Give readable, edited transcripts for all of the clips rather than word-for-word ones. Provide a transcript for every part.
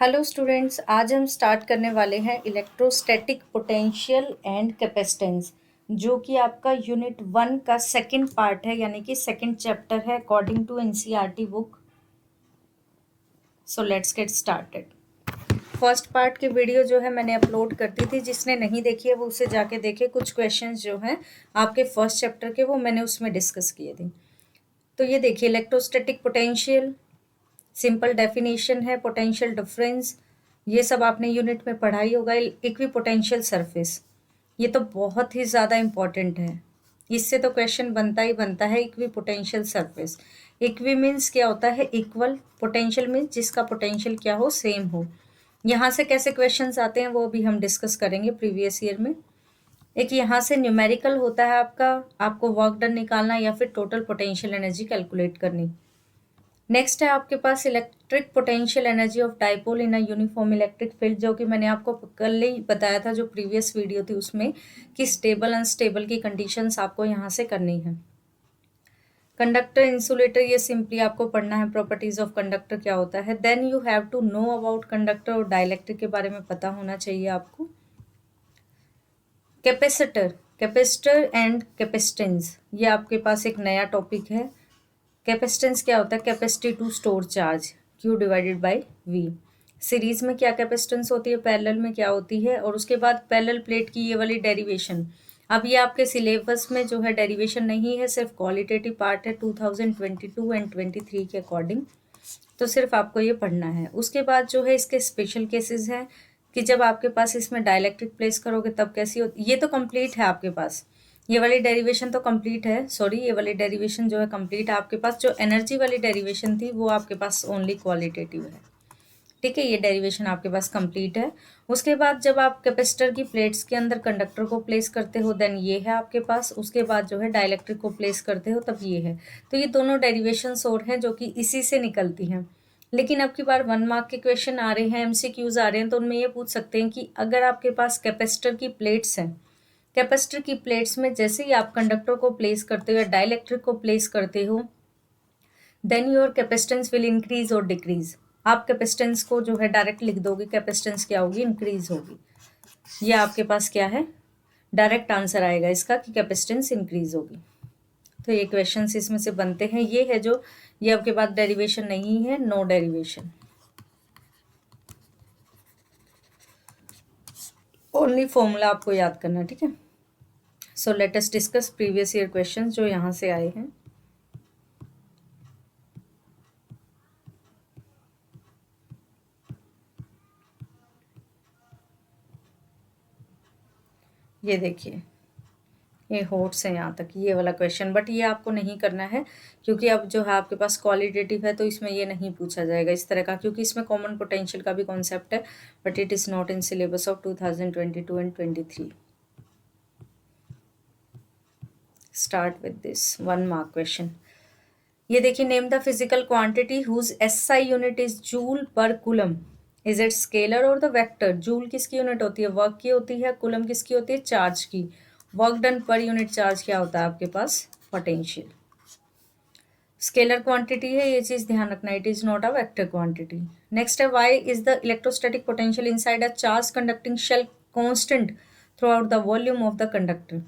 Hello students, आज हम start करने वाले हैं इलेक्ट्रोस्टैटिक पोटेंशियल एंड कैपेसिटेंस, जो कि आपका यूनिट 1 का सेकंड पार्ट है, यानी कि सेकंड चैप्टर है according to NCERT book. So let's get started. First part की वीडियो जो है मैंने अपलोड कर दी थी, जिसने नहीं देखी है वो उसे जाके देखे। कुछ क्वेश्चंस जो हैं आपके फर्स्ट चैप्टर के वो मैंने उसमें डिस्कस किए थे। तो ये देखिए, इलेक्ट्रोस्टैटिक पोटेंशियल सिंपल डेफिनेशन है, पोटेंशियल डिफरेंस, ये सब आपने यूनिट में पढ़ा ही होगा। इक्वी पोटेंशियल सरफेस, ये तो बहुत ही ज़्यादा इम्पॉर्टेंट है, इससे तो क्वेश्चन बनता ही बनता है। Equi potential surface, equi means क्या होता है? इक्वल। पोटेंशियल मीन्स जिसका पोटेंशियल क्या हो, सेम हो। यहाँ से कैसे क्वेश्चंस आते हैं वो भी हम डिस्कस करेंगे प्रीवियस ईयर में। एक यहाँ से न्यूमेरिकल होता है आपका, आपको वर्क डन निकालना या फिर टोटल पोटेंशियल एनर्जी कैलकुलेट करनी। नेक्स्ट है आपके पास electric potential energy of dipole in a uniform electric field, जो कि मैंने आपको कल ही बताया था जो प्रीवियस वीडियो थी उसमें, कि स्टेबल अनस्टेबल की कंडीशंस आपको यहाँ से करनी है। कंडक्टर इंसुलेटर, ये सिंपली आपको पढ़ना है, प्रॉपर्टीज ऑफ कंडक्टर क्या होता है। Then you have to know about conductor, और डाइलेक्ट्रिक के बारे में पता होना चाहिए आपको। कैपेसिटर, कैपेसिटर एंड कैपेसिटेंस, ये आपके पास एक नया टॉपिक है। कैपेसिटेंस क्या होता है? Capacity to store charge, Q divided by V। Series में क्या कैपेसिटेंस होती है, पैरेलल में क्या होती है, और उसके बाद पैरेलल प्लेट की ये वाली डेरिवेशन। अब ये आपके सिलेबस में जो है डेरिवेशन नहीं है, सिर्फ क्वालिटेटिव पार्ट है 2022 एंड 23 के अकॉर्डिंग, तो सिर्फ आपको ये पढ़ना है। उसके बाद जो है इसके स्पेशल केसेस हैं कि जब आपके पास इसमें डाइलेक्ट्रिक प्लेस करोगे तब कैसी होती। ये तो कंप्लीट है आपके पास, ये वाली डेरिवेशन तो कंप्लीट है, सॉरी ये वाली डेरिवेशन जो है कंप्लीट है आपके पास। जो एनर्जी वाली डेरिवेशन थी वो आपके पास ओनली क्वालिटेटिव है, ठीक है। ये डेरिवेशन आपके पास कंप्लीट है। उसके बाद जब आप कैपेसिटर की प्लेट्स के अंदर कंडक्टर को प्लेस करते हो, देन ये है आपके पास। उसके बाद जो है डाइलेक्ट्रिक को प्लेस करते हो, तब ये है। तो ये दोनों डेरिवेशंस और हैं जो कि इसी से निकलती हैं। लेकिन अब की बार 1 मार्क के क्वेश्चन आ रहे हैं, एमसीक्यूज आ रहे हैं, तो उनमें ये पूछ सकते हैं कि अगर आपके पास कैपेसिटर की प्लेट्स हैं, कैपेसिटर की प्लेट्स में जैसे ही आप कंडक्टर को प्लेस करते हो या डाइलेक्ट्रिक को प्लेस करते हो, then your capacitance will increase और डिक्रीज। आप कैपेसिटेंस को जो है डायरेक्ट लिख दोगे, कैपेसिटेंस क्या होगी? इंक्रीज होगी। ये आपके पास क्या है? डायरेक्ट आंसर आएगा इसका कि कैपेसिटेंस इंक्रीज होगी। तो ये क्वेश्चन इसमें से बनते हैं। ये है जो, ये आपके पास डेरिवेशन नहीं है, नो डेरिवेशन, ओनली फॉर्मूला आपको याद करना, ठीक है। So let us discuss previous year questions जो यहाँ से आए हैं। ये देखिए, ये होट्स है यहाँ तक, ये वाला क्वेश्चन, बट ये आपको नहीं करना है क्योंकि अब जो है आपके पास क्वालिटेटिव है, तो इसमें ये नहीं पूछा जाएगा इस तरह का, क्योंकि इसमें कॉमन पोटेंशियल का भी कॉन्सेप्ट है, but it is not in syllabus of 2022 and 23। Start with this 1 mark question. ये देखिए, name the physical quantity whose SI unit is joule per coulomb, is it scalar और द वेक्टर। जूल किसकी unit होती है? Work की होती है। Coulomb किसकी होती है? चार्ज की। Work done per unit charge क्या होता है आपके पास? पोटेंशियल। स्केलर क्वांटिटी है, ये चीज ध्यान रखना, it is not a vector quantity. Next है, why is the electrostatic potential inside a charge conducting shell constant throughout the volume of the conductor.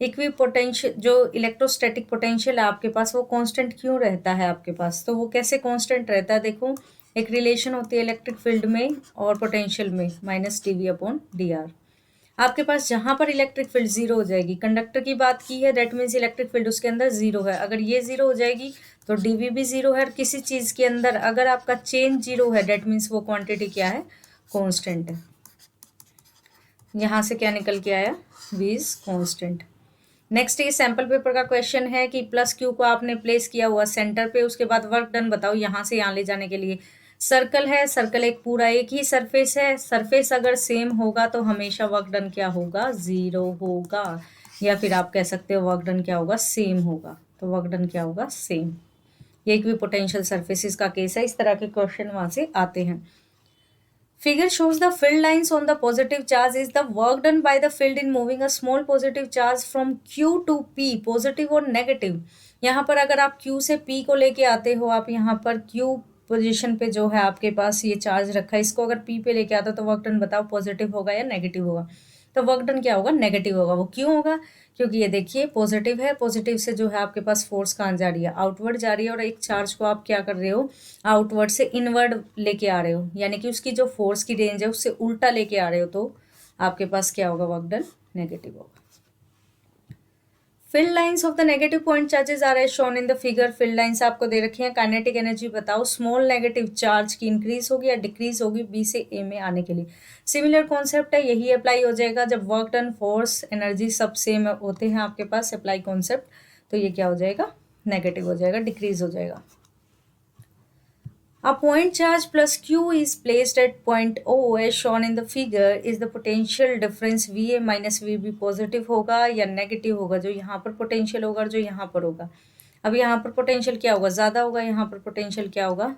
Equipotential, जो इलेक्ट्रोस्टैटिक पोटेंशियल है आपके पास, वो कांस्टेंट क्यों रहता है आपके पास? तो वो कैसे कांस्टेंट रहता है? देखो, एक रिलेशन होती है इलेक्ट्रिक फील्ड में और पोटेंशियल में, माइनस dV/dr। आपके पास जहां पर इलेक्ट्रिक फील्ड जीरो हो जाएगी, कंडक्टर की बात की है, दैट मीन्स इलेक्ट्रिक फील्ड उसके अंदर जीरो है। अगर ये जीरो हो जाएगी तो dV भी जीरो है। और किसी चीज के अंदर अगर आपका चेंज जीरो है, दैट मीन्स वो क्वांटिटी क्या है? कॉन्स्टेंट है। यहाँ से क्या निकल के आया? V is constant. नेक्स्ट, ये सैंपल पेपर का क्वेश्चन है कि प्लस क्यू को आपने प्लेस किया हुआ सेंटर पे, उसके बाद वर्क डन बताओ यहाँ से यहाँ ले जाने के लिए। सर्कल है, सर्कल एक पूरा एक ही सरफेस है, सरफेस अगर सेम होगा तो हमेशा वर्क डन क्या होगा? जीरो होगा। या फिर आप कह सकते हो वर्क डन क्या होगा? सेम होगा। तो वर्क डन क्या होगा? सेम। ये एक भी पोटेंशियल सर्फेसिस का केस है, इस तरह के क्वेश्चन वहां से आते हैं। Figure shows the field lines on the positive charge is the work done by the field in moving a small positive charge from Q to P, positive और नेगेटिव। यहाँ पर अगर आप Q से P को लेके आते हो, आप यहाँ पर Q पोजीशन पे जो है आपके पास ये चार्ज रखा है, इसको अगर पी पे लेके आता तो वर्क डन बताओ पॉजिटिव होगा या नेगेटिव होगा? तो वर्क डन क्या होगा? नेगेटिव होगा। वो क्यों होगा? क्योंकि ये देखिए पॉजिटिव है, पॉजिटिव से जो है आपके पास फोर्स कहाँ जा रही है? आउटवर्ड जा रही है, और एक चार्ज को आप क्या कर रहे हो? आउटवर्ड से इनवर्ड लेके आ रहे हो, यानी कि उसकी जो फोर्स की रेंज है उससे उल्टा लेके आ रहे हो, तो आपके पास क्या होगा? वर्क डन नेगेटिव होगा। Field lines of the negative point charges are as shown in the figure. Field lines आपको दे रखी हैं। काइनेटिक एनर्जी बताओ, स्मॉल नेगेटिव चार्ज की इंक्रीज होगी या डिक्रीज होगी बी से ए में आने के लिए? सिमिलर कॉन्सेप्ट है, यही अप्लाई हो जाएगा जब वर्क डन, फोर्स, एनर्जी सब सेम होते हैं आपके पास। अप्लाई कॉन्सेप्ट, तो ये क्या हो जाएगा? नेगेटिव हो जाएगा, डिक्रीज हो जाएगा। A point charge plus Q is placed at point O as shown in the figure. Is the potential difference VA minus VB positive होगा या नेगेटिव होगा? जो यहाँ पर पोटेंशियल होगा और जो यहाँ पर होगा। अब यहाँ पर पोटेंशियल क्या होगा? ज़्यादा होगा। यहाँ पर पोटेंशियल क्या होगा?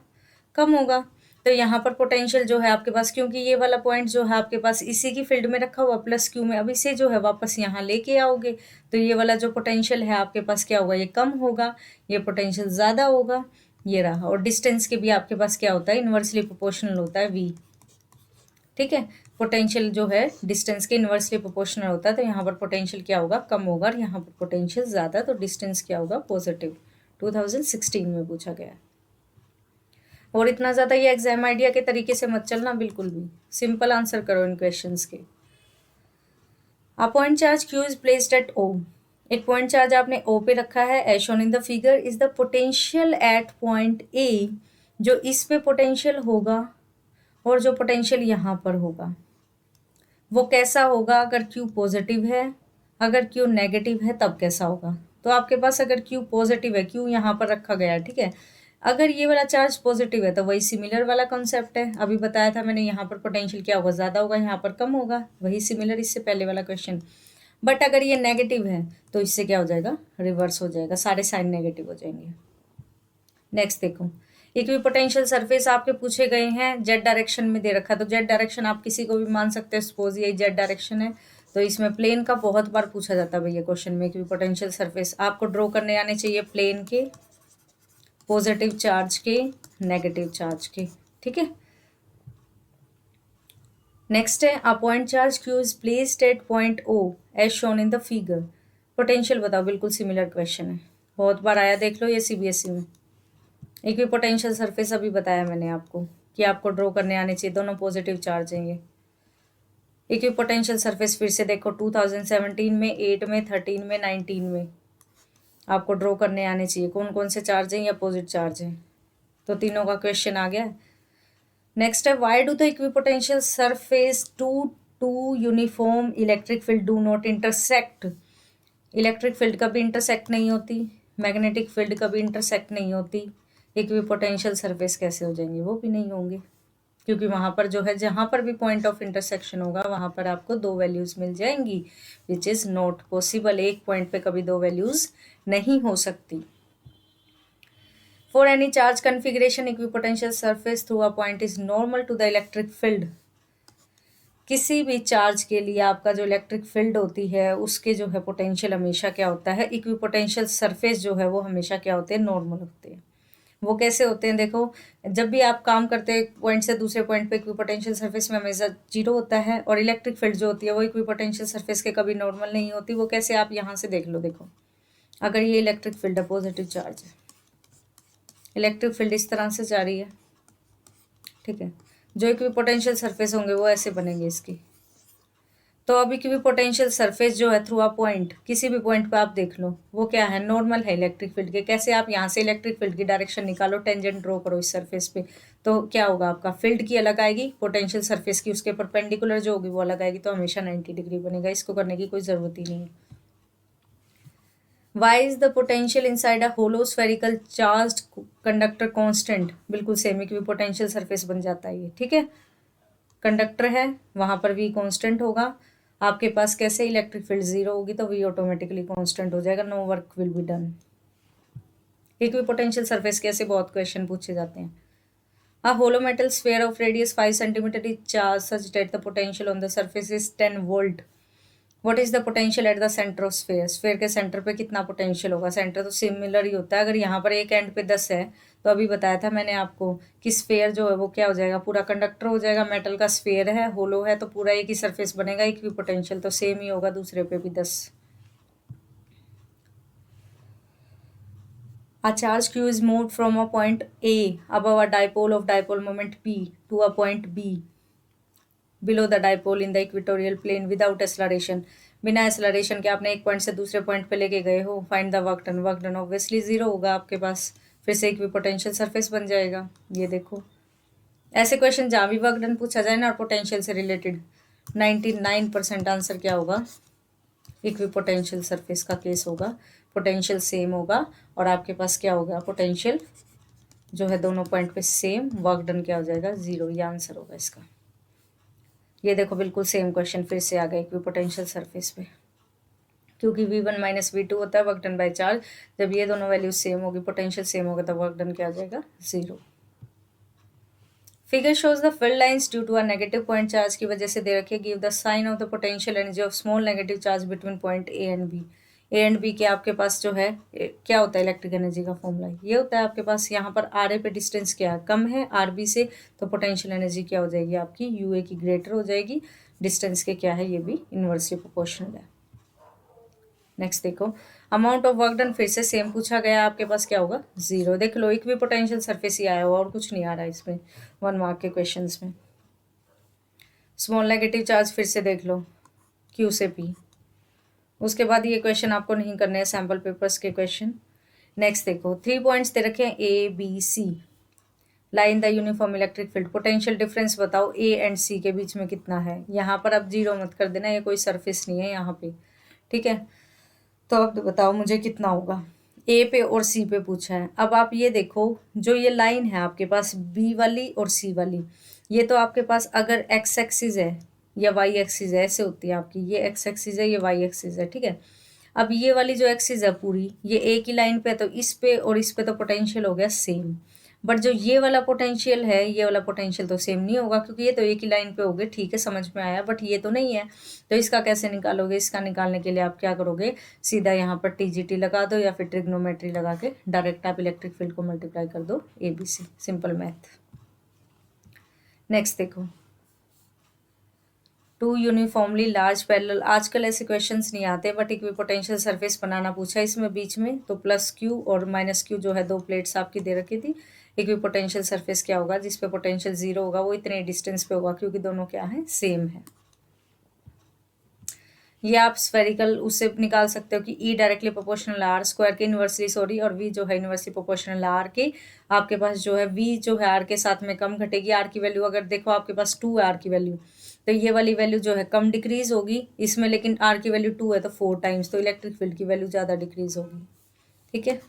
कम होगा। तो यहाँ पर पोटेंशियल जो है आपके पास, क्योंकि ये वाला पॉइंट जो है आपके पास इसी की फील्ड में रखा हुआ प्लस क्यू में, अब इसे जो है वापस यहाँ लेके आओगे तो ये वाला जो पोटेंशियल है आपके पास क्या होगा? ये कम होगा, ये पोटेंशियल ज़्यादा होगा, ये रहा। और डिस्टेंस के भी आपके पास क्या होता है? इन्वर्सली प्रोपोर्शनल होता है v। ठीक है, पोटेंशियल जो है डिस्टेंस के इन्वर्सली प्रोपोर्शनल होता है, तो यहाँ पर पोटेंशियल क्या होगा? कम होगा, और यहाँ पर पोटेंशियल ज़्यादा, तो डिस्टेंस क्या होगा? पॉजिटिव। 2016 में पूछा गया है। और इतना ज़्यादा ये एग्जाम आइडिया के तरीके से मत चलना बिल्कुल भी, सिंपल आंसर करो इन क्वेश्चंस के। A point charge Q is placed at O। एक पॉइंट चार्ज आपने O पे रखा है, as shown in the figure. Is the potential at point A, जो इस पे पोटेंशियल होगा और जो पोटेंशियल यहाँ पर होगा वो कैसा होगा? अगर Q पॉजिटिव है, अगर Q नेगेटिव है तब कैसा होगा? तो आपके पास अगर Q पॉजिटिव है, Q यहाँ पर रखा गया है, ठीक है, अगर ये वाला चार्ज पॉजिटिव है तो वही सिमिलर वाला कॉन्सेप्ट है, अभी बताया था मैंने। यहाँ पर पोटेंशियल क्या होगा? ज़्यादा होगा, यहाँ पर कम होगा, वही सिमिलर इससे पहले वाला क्वेश्चन। बट अगर ये नेगेटिव है तो इससे क्या हो जाएगा? रिवर्स हो जाएगा, सारे साइन नेगेटिव हो जाएंगे। नेक्स्ट देखो, इक्विपोटेंशियल सरफेस आपके पूछे गए हैं, जेड डायरेक्शन में दे रखा, तो जेड डायरेक्शन आप किसी को भी मान सकते हैं, सपोज ये जेड डायरेक्शन है, तो इसमें प्लेन का बहुत बार पूछा जाता है भैया क्वेश्चन में। इक्विपोटेंशियल सरफेस आपको ड्रॉ करने आने चाहिए प्लेन के, पॉजिटिव चार्ज के, नेगेटिव चार्ज के, ठीक है। नेक्स्ट है, a point charge Q is placed at point O as shown in the figure. Potential बताओ, बिल्कुल सिमिलर क्वेश्चन है, बहुत बार आया, देख लो ये CBSE में। इक्विपोटेंशियल सरफेस अभी बताया मैंने आपको कि आपको ड्रॉ करने आने चाहिए, दोनों पॉजिटिव चार्ज हैं ये। इक्विपोटेंशियल सरफेस फिर से देखो, 2017 में, 8 में, 13 में, 19 में आपको ड्रॉ करने आने चाहिए, कौन कौन से चार्ज हैं या अपोजिट चार्ज हैं, तो तीनों का क्वेश्चन आ गया। नेक्स्ट है, why do the equipotential surface to uniform electric field do not intersect? Electric field कभी इंटरसेक्ट नहीं होती, मैग्नेटिक फील्ड कभी इंटरसेक्ट नहीं होती, इक्विपोटेंशियल सरफेस कैसे हो जाएंगे? वो भी नहीं होंगे, क्योंकि वहाँ पर जो है, जहाँ पर भी पॉइंट ऑफ इंटरसेक्शन होगा वहाँ पर आपको दो वैल्यूज़ मिल जाएंगी, विच इज़ नॉट पॉसिबल। एक पॉइंट पे कभी दो वैल्यूज़ नहीं हो सकती। For any charge configuration equipotential surface through a point is normal to the electric field. किसी भी चार्ज के लिए आपका जो इलेक्ट्रिक फील्ड होती है उसके जो है पोटेंशियल हमेशा क्या होता है? इक्विपोटेंशियल सरफेस जो है वो हमेशा क्या होते हैं? नॉर्मल होते हैं। वो कैसे होते हैं? देखो, जब भी आप काम करते हैं पॉइंट से दूसरे पॉइंट पे, इक्विपोटेंशियल सरफेस में हमेशा जीरो होता है, और इलेक्ट्रिक फील्ड जो होती है वो इक्विपोटेंशियल सरफेस के कभी नॉर्मल नहीं होती। वो कैसे? आप यहाँ से देख लो, देखो, अगर ये इलेक्ट्रिक फील्ड है, पॉजिटिव चार्ज है, इलेक्ट्रिक फील्ड इस तरह से जा रही है, ठीक है, जो इक्विपोटेंशियल सरफेस होंगे वो ऐसे बनेंगे इसकी। तो अब इक्विपोटेंशियल सरफेस जो है थ्रू अ पॉइंट, किसी भी पॉइंट पे आप देख लो, वो क्या है? नॉर्मल है इलेक्ट्रिक फील्ड के। कैसे? आप यहाँ से इलेक्ट्रिक फील्ड की डायरेक्शन निकालो, टेंजेंट ड्रॉ करो इस सरफेस पे, तो क्या होगा? आपका फील्ड की अलग आएगी, पोटेंशियल सरफेस की उसके परपेंडिकुलर जो होगी वो अलग आएगी, तो हमेशा 90 डिग्री बनेगा। इसको करने की कोई ज़रूरत ही नहीं है। Why is the potential inside a hollow spherical charge conductor constant? बिल्कुल सेम, इक्विपोटेंशियल सरफेस बन जाता है ये, ठीक है। कंडक्टर है, वहाँ पर V कॉन्स्टेंट होगा, आपके पास कैसे? इलेक्ट्रिक फील्ड जीरो होगी तो V ऑटोमेटिकली कॉन्स्टेंट हो जाएगा, no work will be done. Equipotential surface कैसे बहुत क्वेश्चन पूछे जाते हैं। A hollow metal sphere of radius 5 centimetre is charge such that the potential on the surface is 10 volt. What is the potential at the centre of sphere, sphere के centre पे कितना potential होगा, centre तो similar ही होता है। अगर यहाँ पर एक एंड पे 10 है तो अभी बताया था मैंने आपको कि स्फेयर जो है वो क्या हो जाएगा, पूरा कंडक्टर हो जाएगा, मेटल का स्फेयर है, होलो है, तो पूरा एक ही सरफेस बनेगा, एक भी पोटेंशियल तो सेम ही होगा, दूसरे पे भी 10। A charge q is moved from a point A above a dipole of dipole moment P to a point B below the dipole in the equatorial plane without acceleration। बिना acceleration के आपने एक point से दूसरे point पे लेके गए हो, find the work done. Work done obviously zero होगा आपके पास, फिर से इक्विपोटेंशियल सरफेस बन जाएगा। ये देखो ऐसे क्वेश्चन जहाँ भी वर्क डन पूछा जाए ना और पोटेंशियल से रिलेटेड, 99% आंसर क्या होगा, इक्विपोटेंशियल सरफेस का केस होगा, पोटेंशियल सेम होगा और आपके पास क्या होगा, पोटेंशियल जो है दोनों पॉइंट पे सेम, वर्क डन क्या हो जाएगा, जीरो। ये आंसर होगा इसका। ये देखो बिल्कुल सेम क्वेश्चन फिर से आ गया इक्विपोटेंशियल सरफेस पे, क्योंकि V1 माइनस V2 होता है वर्क डन बाय चार्ज। जब ये दोनों वैल्यूज सेम होगी, पोटेंशियल सेम होगा, तो वर्क डन क्या आ जाएगा, zero. Figure shows the field lines due to a negative point charge की वजह से दे रखी है। Give the sign of the potential energy of small negative charge between point A and B. A and B के आपके पास जो है क्या होता है, इलेक्ट्रिक एनर्जी का फॉर्मूला ये होता है आपके पास। यहाँ पर आर ए पे डिस्टेंस क्या है, कम है आर बी से, तो पोटेंशियल एनर्जी क्या हो जाएगी आपकी, यू ए की ग्रेटर हो जाएगी। डिस्टेंस के क्या है, ये भी इन्वर्सली प्रोपोर्शनल है। नेक्स्ट देखो, अमाउंट ऑफ वर्क डन फिर से सेम पूछा गया, आपके पास क्या होगा, जीरो। देख लो इक्वी पोटेंशियल सरफेस ही आया हुआ और कुछ नहीं आ रहा है इसमें 1 मार्क के क्वेश्चंस में। स्मॉल नेगेटिव चार्ज फिर से देख लो, क्यू से पी। उसके बाद ये क्वेश्चन आपको नहीं करने हैं, सैम्पल पेपर्स के क्वेश्चन। नेक्स्ट देखो, 3 पॉइंट्स दे रखे हैं A B C, line the uniform electric field. Potential difference बताओ ए एंड सी के बीच में कितना है। यहाँ पर अब जीरो मत कर देना, ये कोई सरफेस नहीं है यहाँ पे, ठीक है। तो अब बताओ मुझे कितना होगा, ए पे और सी पे पूछा है। अब आप ये देखो, जो ये लाइन है आपके पास बी वाली और सी वाली, ये तो आपके पास अगर एक्स एक्सिस है या वाई एक्सिस है, ऐसे होती है आपकी, ये एक्स एक्सिस है, ये वाई एक्सिस है, ठीक है। अब ये वाली जो एक्सिस है पूरी, ये ए की लाइन पे, तो इस पे और इस पे तो पोटेंशियल हो गया सेम। बट जो ये वाला पोटेंशियल है, ये वाला पोटेंशियल तो सेम नहीं होगा, क्योंकि ये तो एक ही लाइन पे हो गए, ठीक है समझ में आया, बट ये तो नहीं है। तो इसका कैसे निकालोगे, इसका निकालने के लिए आप क्या करोगे, सीधा यहाँ पर टीजीटी लगा दो या फिर ट्रिग्नोमेट्री लगा के डायरेक्ट आप इलेक्ट्रिक फील्ड को मल्टीप्लाई कर दो, ABC, सिंपल मैथ। नेक्स्ट देखो, टू यूनिफॉर्मली लार्ज पैरेलल, आजकल ऐसे क्वेश्चंस नहीं आते, बट इक्विपोटेंशियल सरफेस बनाना पूछा इसमें बीच में, तो प्लस क्यू और माइनस क्यू जो है दो प्लेट्स आपकी दे रखी थी। इक्विपोटेंशियल सरफेस क्या होगा, जिसपे पोटेंशियल जीरो होगा, वो इतने डिस्टेंस पे होगा, क्योंकि दोनों क्या है, सेम है। ये आप स्फेरिकल उससे निकाल सकते हो कि E directly proportional r square के इन्वर्सली, सॉरी, और V जो है इन्वर्सली प्रोपोर्शनल आर के। आपके पास जो है V जो है आर के साथ में कम घटेगी, आर की वैल्यू अगर देखो आपके पास 2 है आर की वैल्यू, तो ये वाली वैल्यू जो है कम डिक्रीज होगी इसमें, लेकिन आर की वैल्यू 2 है तो 4 टाइम्स, तो इलेक्ट्रिक फील्ड की वैल्यू ज़्यादा डिक्रीज होगी, ठीक है।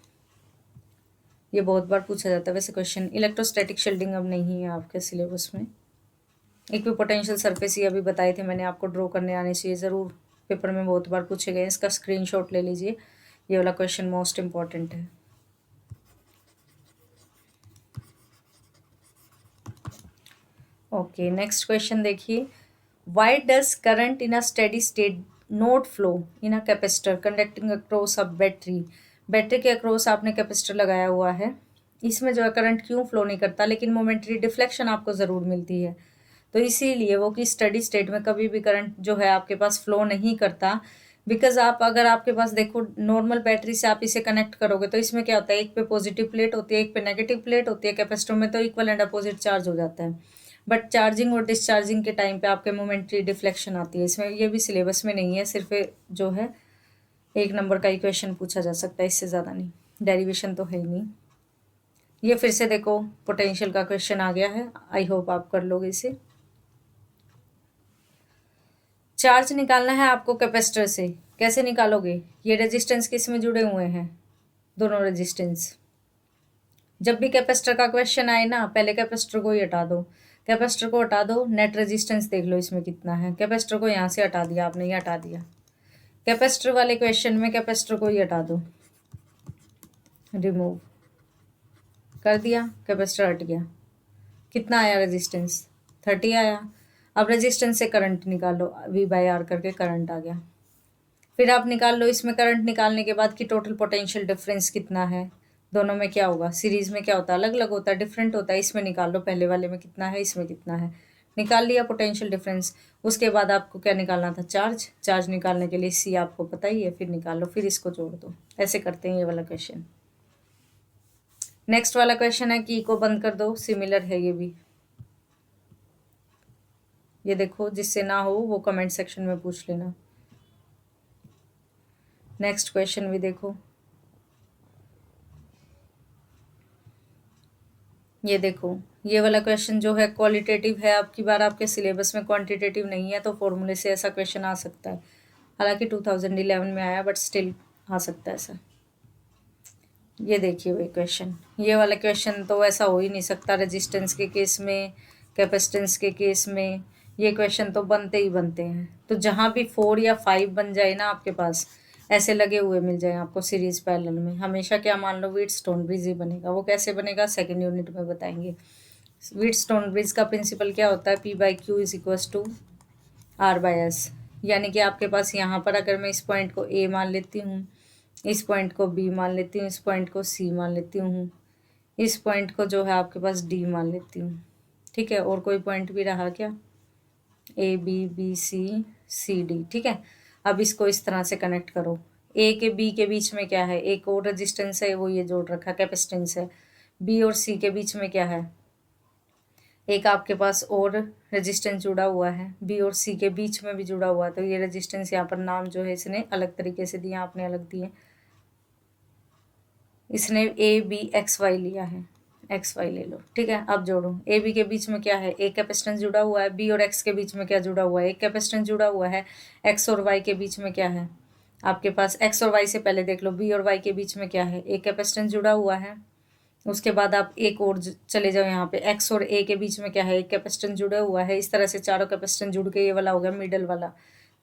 ये बहुत बार पूछा जाता है वैसे क्वेश्चन। इलेक्ट्रोस्टैटिक शील्डिंग अब नहीं है आपके सिलेबस में। इक्विपोटेंशियल सरफेस ये अभी बताए थे मैंने आपको, ड्रॉ करने आने चाहिए ज़रूर, पेपर में बहुत बार पूछे गए। इसका स्क्रीनशॉट ले लीजिए, ये वाला क्वेश्चन मोस्ट इम्पॉर्टेंट है। ओके, नेक्स्ट क्वेश्चन देखिए, why does current in a steady state note flow in a capacitor conducting across a battery. Battery के अक्रॉस आपने कैपेसिटर लगाया हुआ है, इसमें जो है करंट क्यों फ्लो नहीं करता, लेकिन मोमेंटरी डिफ्लेक्शन आपको ज़रूर मिलती है। तो इसीलिए वो कि स्टडी स्टेट में कभी भी करंट जो है आपके पास फ्लो नहीं करता, बिकॉज आप अगर आपके पास देखो नॉर्मल बैटरी से आप इसे कनेक्ट करोगे तो इसमें क्या होता है, एक पे पॉजिटिव प्लेट होती है, एक पे नेगेटिव प्लेट होती है। कैपेसिटर में तो इक्वल एंड अपोजिट चार्ज हो जाता है, बट चार्जिंग और डिस्चार्जिंग के टाइम पे आपके मोमेंटरी डिफ्लेक्शन आती है। इसमें ये भी सिलेबस में नहीं है, सिर्फ जो है 1 नंबर का इक्वेशन पूछा जा सकता है, इससे ज़्यादा नहीं, डेरिवेशन तो है ही नहीं। ये फिर से देखो पोटेंशियल का क्वेश्चन आ गया है, आई होप आप कर लोगे इसे। चार्ज निकालना है आपको कैपेसिटर से, कैसे निकालोगे, ये रेजिस्टेंस किस में जुड़े हुए हैं, दोनों रेजिस्टेंस। जब भी कैपेसिटर का क्वेश्चन आए ना, पहले कैपेसिटर को ही हटा दो, कैपेसिटर को हटा दो, नेट रेजिस्टेंस देख लो इसमें कितना है। कैपेसिटर को यहाँ से हटा दिया आपने, ये हटा दिया, कैपेसिटर वाले क्वेश्चन में कैपेसिटर को ही हटा दो, रिमूव कर दिया, कैपेसिटर हट गया। कितना आया रेजिस्टेंस, 30 आया। अब रेजिस्टेंस से करंट निकालो, V/R करके करंट आ गया। फिर आप निकाल लो इसमें करंट निकालने के बाद कि टोटल पोटेंशियल डिफरेंस कितना है, दोनों में क्या होगा। सीरीज में क्या होता है, अलग अलग होता है, डिफरेंट होता है। इसमें निकाल लो पहले वाले में कितना है, इसमें कितना है, निकाल लिया पोटेंशियल डिफरेंस। उसके बाद आपको क्या निकालना था, चार्ज। चार्ज निकालने के लिए सी आपको पता ही है, फिर निकाल लो, फिर इसको जोड़ दो। ऐसे करते हैं ये वाला क्वेश्चन। नेक्स्ट वाला क्वेश्चन है की को बंद कर दो, सिमिलर है ये भी। ये देखो, जिससे ना हो वो कमेंट सेक्शन में पूछ लेना। नेक्स्ट क्वेश्चन भी देखो, ये देखो, ये वाला क्वेश्चन जो है क्वालिटेटिव है, आपकी बार आपके सिलेबस में क्वांटिटेटिव नहीं है, तो फॉर्मूले से ऐसा क्वेश्चन आ सकता है। हालांकि 2011 में आया, बट स्टिल आ सकता है ऐसा। ये देखिए वही क्वेश्चन, ये वाला क्वेश्चन तो ऐसा हो ही नहीं सकता। रेजिस्टेंस के केस में, कैपेसिटेंस के केस में ये क्वेश्चन तो बनते ही बनते हैं। तो जहाँ भी 4 या 5 बन जाए ना आपके पास, ऐसे लगे हुए मिल जाए आपको सीरीज पैरेलल में, हमेशा क्या मान लो, व्हीटस्टोन ब्रिज ही बनेगा। वो कैसे बनेगा सेकेंड यूनिट में बताएंगे। व्हीटस्टोन ब्रिज का प्रिंसिपल क्या होता है, P/Q is equals to R/S। यानी कि आपके पास यहाँ पर अगर मैं इस पॉइंट को A मान लेती हूँ, इस पॉइंट को B मान लेती हूँ, इस पॉइंट को C मान लेती हूँ, इस पॉइंट को जो है आपके पास D मान लेती हूँ, ठीक है। और कोई पॉइंट भी रहा क्या, A B B C C D, ठीक है। अब इसको इस तरह से कनेक्ट करो। A के B के बीच में क्या है, एक और रेजिस्टेंस है, वो ये जोड़ रखा, कैपेसिटेंस है। B और C के बीच में क्या है, एक आपके पास और रेजिस्टेंस जुड़ा हुआ है, बी और सी के बीच में भी जुड़ा हुआ है। तो ये रेजिस्टेंस यहाँ पर नाम जो है इसने अलग तरीके से दिया, आपने अलग दिए। इसने ABXY लिया है, XY ले लो, ठीक है। अब जोड़ो, AB के बीच में क्या है, एक कैपेसिटेंस जुड़ा हुआ है। B और X के बीच में क्या जुड़ा हुआ है, एक कैपेसिटेंस जुड़ा हुआ है। X और Y के बीच में क्या है आपके पास, X और Y से पहले देख लो, B और Y के बीच में क्या है, एक कैपेसिटेंस जुड़ा हुआ है। उसके बाद आप एक और चले जाओ, यहाँ पे एक्स और ए के बीच में क्या है, एक कैपेसिटेंस जुड़ा हुआ है। इस तरह से चारों कैपेसिटेंस जुड़ के ये वाला हो गया मिडल वाला।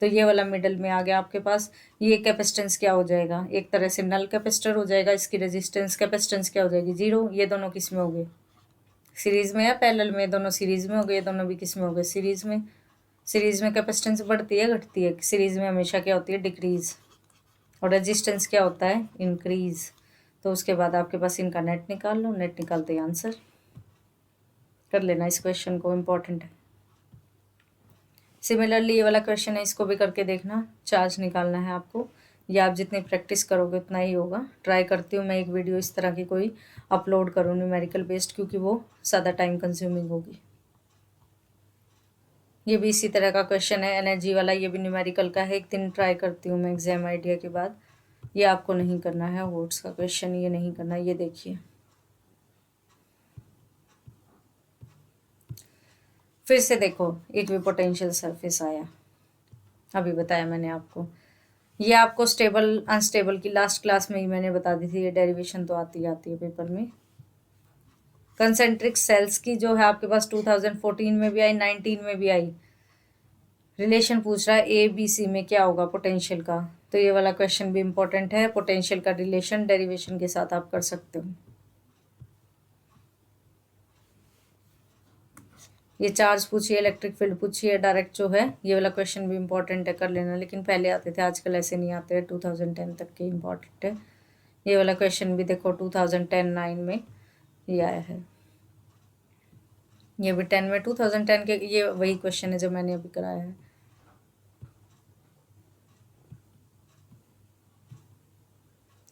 तो ये वाला मिडल में आ गया आपके पास। ये कैपेसिटेंस क्या हो जाएगा, एक तरह से नल कैपेसिटर हो जाएगा। इसकी रेजिस्टेंस कैपेसिटेंस क्या हो जाएगी, 0। ये दोनों किस में हो गए, सीरीज में या पैरेलल में, दोनों सीरीज में हो गए। ये दोनों भी किस में हो गए, सीरीज में। सीरीज में कैपेसिटेंस बढ़ती है घटती है, सीरीज में हमेशा क्या होती है, डिक्रीज। और रेजिस्टेंस क्या होता है, इंक्रीज। तो उसके बाद आपके पास इनका नेट निकाल लो, नेट निकालते ही आंसर कर लेना। इस क्वेश्चन को, इम्पॉर्टेंट है। सिमिलरली ये वाला क्वेश्चन है, इसको भी करके देखना। चार्ज निकालना है आपको, या आप जितनी प्रैक्टिस करोगे उतना ही होगा। ट्राई करती हूँ मैं एक वीडियो इस तरह की कोई अपलोड करूँ न्यूमेरिकल बेस्ड, क्योंकि वो ज़्यादा टाइम कंज्यूमिंग होगी। ये भी इसी तरह का क्वेश्चन है, एनर्जी वाला। ये भी न्यूमेरिकल का है, एक दिन ट्राई करती हूँ मैं एग्जाम आइडिया के बाद। ये आपको नहीं करना है, वोट्स का क्वेश्चन ये नहीं करना। ये देखिए, फिर से देखो, एक भी पोटेंशियल सरफेस आया, अभी बताया मैंने आपको। ये आपको स्टेबल अनस्टेबल की लास्ट क्लास में ही मैंने बता दी थी। ये डेरिवेशन तो आती है पेपर में। कंसेंट्रिक सेल्स की जो है आपके पास 2014 में भी आई, 19 में भी आई। रिलेशन पूछ रहा है ABC में क्या होगा पोटेंशियल का। तो ये वाला क्वेश्चन भी इंपॉर्टेंट है। पोटेंशियल का रिलेशन डेरिवेशन के साथ आप कर सकते हो। ये चार्ज पूछिए, इलेक्ट्रिक फील्ड पूछिए, डायरेक्ट जो है ये वाला क्वेश्चन भी इंपॉर्टेंट है, कर लेना। लेकिन पहले आते थे, आजकल ऐसे नहीं आते हैं। 2010 तक के इम्पॉर्टेंट है। ये वाला क्वेश्चन भी देखो, 2010-9 में ये आया है। ये भी 10 में, 2010 के ये वही क्वेश्चन है जो मैंने अभी कराया है।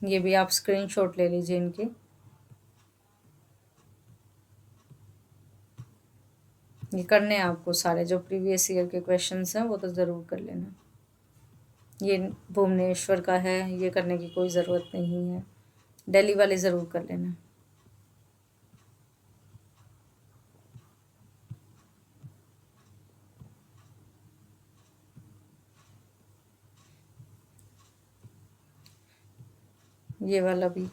ये भी आप स्क्रीनशॉट ले लीजिए इनके। ये करने हैं आपको सारे, जो प्रीवियस ईयर के क्वेश्चंस हैं वो तो ज़रूर कर लेना। ये भुवनेश्वर का है, ये करने की कोई ज़रूरत नहीं है। दिल्ली वाले ज़रूर कर लेना। ये वाला भी।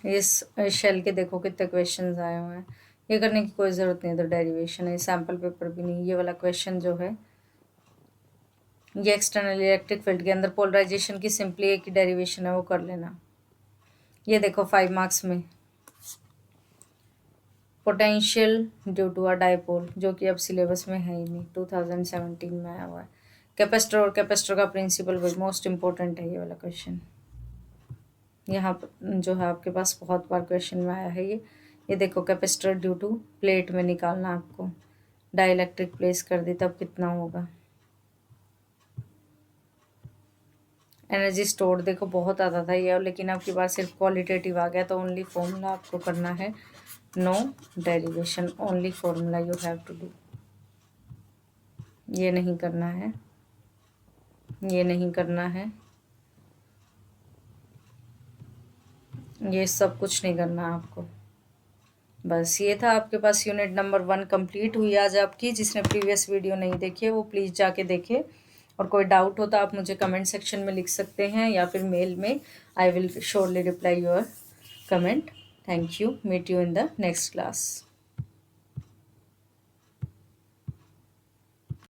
इस शेल के देखो कितने क्वेश्चंस आए हुए हैं। ये करने की कोई ज़रूरत नहीं है, तो डेरिवेशन है, सैम्पल पेपर भी नहीं। ये वाला क्वेश्चन जो है, ये एक्सटर्नल इलेक्ट्रिक फील्ड के अंदर पोलराइजेशन की सिंपली एक ही डेरिवेशन है, वो कर लेना। ये देखो 5 मार्क्स में potential due to a dipole, जो कि अब सिलेबस में है ही नहीं, 2017 में आया हुआ है। कैपेसिटर और कैपेसिटर का प्रिंसिपल वही मोस्ट इंपॉर्टेंट है ये वाला क्वेश्चन। यहाँ पर जो है आपके पास बहुत बार क्वेश्चन में आया है ये देखो, कैपेसिटर ड्यू टू प्लेट में निकालना आपको, डाइलेक्ट्रिक प्लेस कर दी तब कितना होगा। एनर्जी स्टोर देखो बहुत आता था ये, लेकिन अब की बार सिर्फ क्वालिटेटिव आ गया, तो ओनली फॉर्मूला आपको करना है, no derivation, only formula you have to do. ये नहीं करना है, ये नहीं करना है, ये सब कुछ नहीं करना आपको। बस ये था आपके पास यूनिट नंबर 1 कंप्लीट हुई आज आपकी। जिसने प्रीवियस वीडियो नहीं देखी है वो प्लीज़ जाके देखे, और कोई डाउट हो तो आप मुझे कमेंट सेक्शन में लिख सकते हैं या फिर मेल में, I will surely reply your comment. Thank you, meet you in the next class.